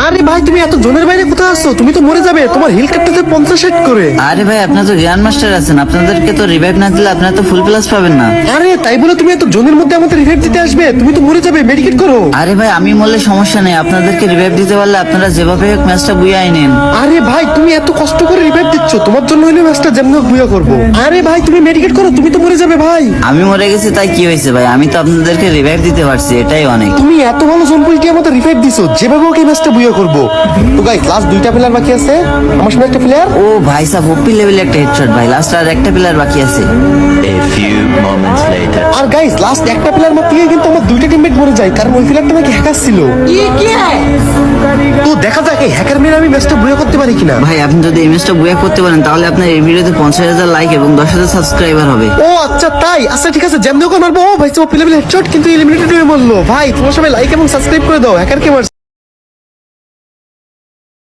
আরে ভাই তুমি এত জোনের বাইরে কোথায় আসছো? তুমি তো মরে যাবে, তোমার হিল কাটতে 50 হেড করে। আরে ভাই আপনার তো গ্র্যান্ড মাস্টার আছেন, আপনাদেরকে তো রিভাইভ না দিলে আপনারা তো ফুল প্লাস পাবেন না। আরে তাই বলে তুমি এত জোনের মধ্যে আমাদের রিভাইভ দিতে আসবে? তুমি তো মরে যাবে, মেডিকেট করো। আরে ভাই আমি মরলে সমস্যা নেই, আপনাদেরকে রিভাইভ দিতে পারলে আপনারা যেভাবে হোক ম্যাচটা বুঝাই নেন। আরে ভাই তুমি এত কষ্ট করে রিভাইভ দিচ্ছ, তোমার জন্য হলে ম্যাচটা যেমন হোক বুয়া করবো। আরে ভাই তুমি মেডিকেট করো, তুমি তো মরে যাবে ভাই। আমি মরে গেছি তাই কি হয়েছে ভাই, আমি তো আপনাদেরকে রিভাইভ দিতে পারছি, এটাই অনেক। তুমি এত ভালো জোন পুলটি আমাদের রিভাইভ দিছো, যেভাবে ওকে ম্যাচটা বুয়া করবো। তো গাইস লাস্ট 2টা প্লেয়ার বাকি আছে, আমার সামনে একটা প্লেয়ার। ও ভাই সাহেব ওপি লেভেলে একটা হেডশট ভাই, লাস্ট আর একটা প্লেয়ার বাকি আছে। A few moments later. আর গাইস লাস্ট একটা প্লেয়ার মাত্র কিন্তু আমার 2টা টিমমেট মরে যায়, কারণ ওই প্লেয়ারটা নাকি হ্যাকার ছিল। তো দেখা যাক এই হ্যাকার মেরে আমি ম্যাচটা বুয়া করতে পারি কিনা। ভাই আপনি যদি এই ম্যাচটা বুয়া করতে পারেন তাহলে আপনার এই ভিডিওতে 50,000 লাইক এবং 10,000 সাবস্ক্রাইবার হবে। ও আচ্ছা তাই, আচ্ছা ঠিক আছে, যেমন করে মারবো। ও ভাই ও প্লেয়ার হেডশট কিন্তু এলিমিনেটেড হয়ে মরলো। ভাই তোমরা সবাই লাইক এবং সাবস্ক্রাইব করে দাও, হ্যাকারকে মারছে।